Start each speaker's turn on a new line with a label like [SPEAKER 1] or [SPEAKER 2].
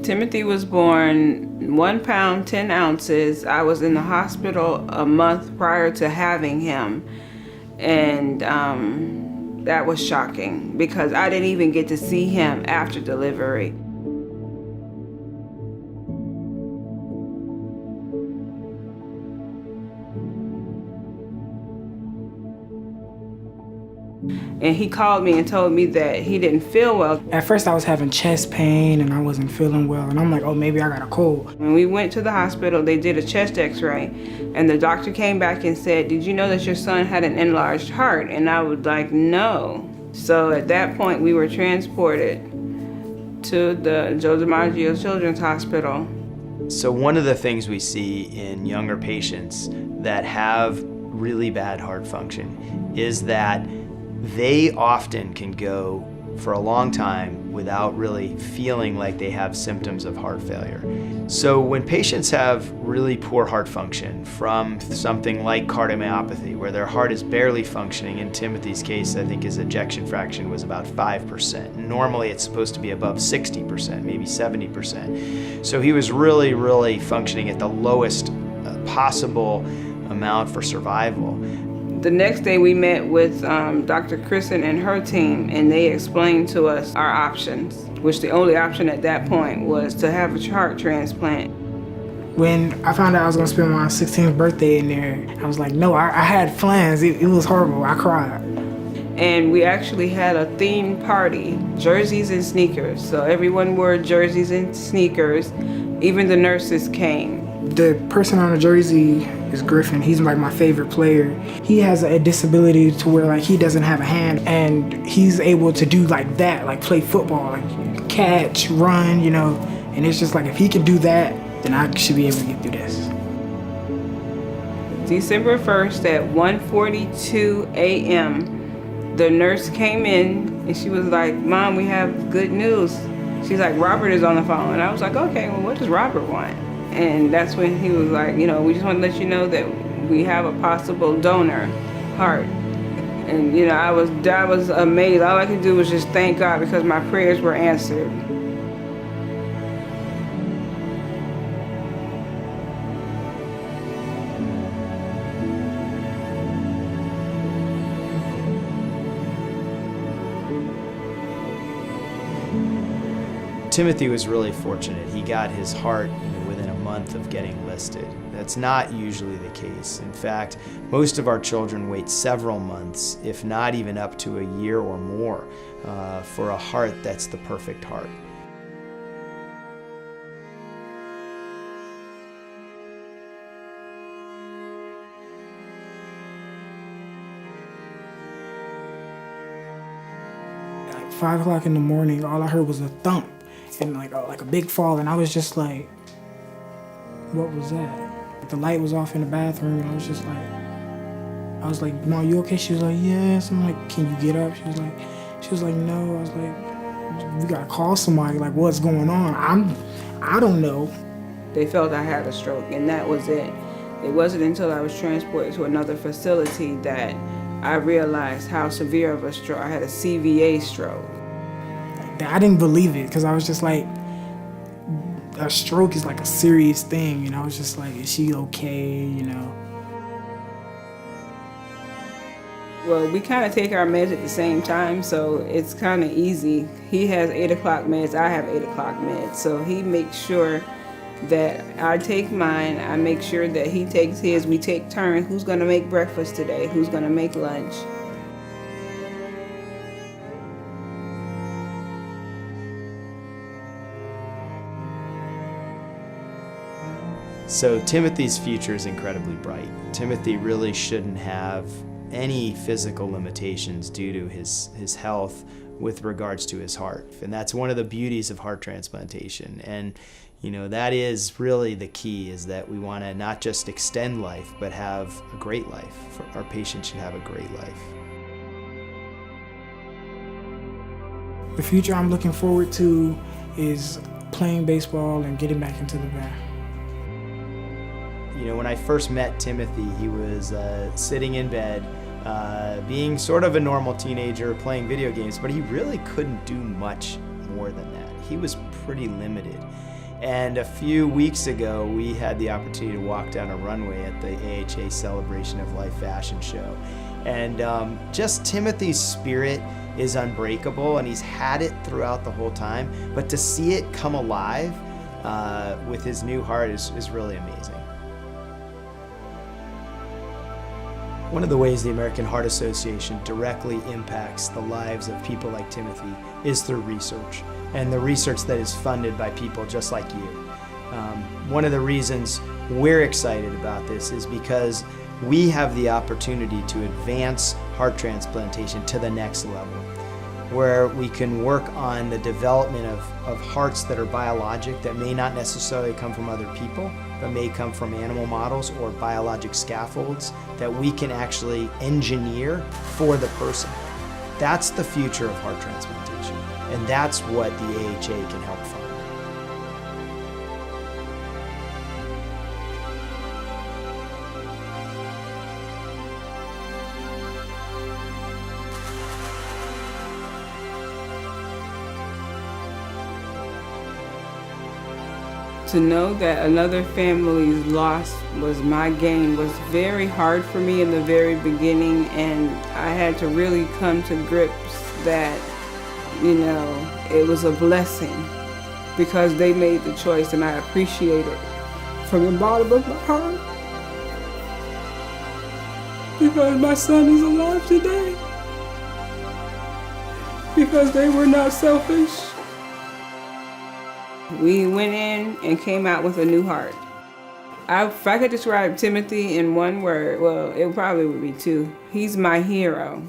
[SPEAKER 1] Timothy was born 1 pound, 10 ounces. I was in the hospital a month prior to having him. And that was shocking because I didn't even get to see him after delivery. And he called me and told me that he didn't feel well.
[SPEAKER 2] At first I was having chest pain and I wasn't feeling well, and I'm like, oh, maybe I got a cold.
[SPEAKER 1] When we went to the hospital, they did a chest x-ray, and the doctor came back and said, did you know that your son had an enlarged heart? And I was like, no. So at that point, we were transported to the Joe DiMaggio Children's Hospital.
[SPEAKER 3] So one of the things we see in younger patients that have really bad heart function is that they often can go for a long time without really feeling like they have symptoms of heart failure. So when patients have really poor heart function from something like cardiomyopathy, where their heart is barely functioning, in Timothy's case, I think his ejection fraction was about 5%. Normally it's supposed to be above 60%, maybe 70%. So he was really functioning at the lowest possible amount for survival.
[SPEAKER 1] The next day we met with Dr. Kristen and her team, and they explained to us our options, which the only option at that point was to have a heart transplant.
[SPEAKER 2] When I found out I was gonna spend my 16th birthday in there, I was like, no, I had plans. It was horrible, I cried.
[SPEAKER 1] And we actually had a theme party, jerseys and sneakers. So everyone wore jerseys and sneakers, even the nurses came.
[SPEAKER 2] The person on the jersey is Griffin. He's like my favorite player. He has a disability to where like he doesn't have a hand, and he's able to do like that, like play football, like catch, run, you know. And it's just like, if he can do that, then I should be able to get through this.
[SPEAKER 1] December 1st at 1:42 a.m., the nurse came in and she was like, Mom, we have good news. She's like, Robert is on the phone. And I was like, okay, well, what does Robert want? And that's when he was like, you know, we just want to let you know that we have a possible donor heart. And, you know, I was amazed. All I could do was just thank God because my prayers were answered.
[SPEAKER 3] Timothy was really fortunate. He got his heart within a month of getting listed. That's not usually the case. In fact, most of our children wait several months, if not even up to a year or more, for a heart that's the perfect heart.
[SPEAKER 2] Like 5 o'clock in the morning, all I heard was a thump and like a big fall, and I was just like, what was that? The light was off in the bathroom, and I was like, Mom, you okay? She was like, yes. I'm like, can you get up? She was like, no. I was like, we gotta call somebody, like, what's going on? I don't know.
[SPEAKER 1] They felt I had a stroke, and that was it. It wasn't until I was transported to another facility that I realized how severe of a stroke. I had a CVA stroke.
[SPEAKER 2] I didn't believe it, because I was just like, a stroke is like a serious thing, and I was just like, is she okay, you know?
[SPEAKER 1] Well, we kind of take our meds at the same time, so it's kind of easy. He has 8 o'clock meds, I have 8 o'clock meds, so he makes sure that I take mine, I make sure that he takes his, we take turns. Who's gonna make breakfast today? Who's gonna make lunch?
[SPEAKER 3] So Timothy's future is incredibly bright. Timothy really shouldn't have any physical limitations due to his health with regards to his heart. And that's one of the beauties of heart transplantation. And you know, that is really the key, is that we want to not just extend life, but have a great life. Our patients should have a great life.
[SPEAKER 2] The future I'm looking forward to is playing baseball and getting back into the band.
[SPEAKER 3] You know, when I first met Timothy, he was sitting in bed, being sort of a normal teenager, playing video games, but he really couldn't do much more than that. he was pretty limited. And a few weeks ago, we had the opportunity to walk down a runway at the AHA Celebration of Life fashion show. And just Timothy's spirit is unbreakable, and he's had it throughout the whole time. But to see it come alive with his new heart is really amazing. One of the ways the American Heart Association directly impacts the lives of people like Timothy is through research, and the research that is funded by people just like you. One of the reasons we're excited about this is because we have the opportunity to advance heart transplantation to the next level, where we can work on the development of hearts that are biologic, that may not necessarily come from other people, but may come from animal models or biologic scaffolds that we can actually engineer for the person. That's the future of heart transplantation, and that's what the AHA can help fund.
[SPEAKER 1] To know that another family's loss was my gain was very hard for me in the very beginning, and I had to really come to grips that, it was a blessing because they made the choice, and I appreciate it from the bottom of my heart because my son is alive today because they were not selfish. We went in and came out with a new heart. If I could describe Timothy in one word, well, it probably would be two. He's my hero.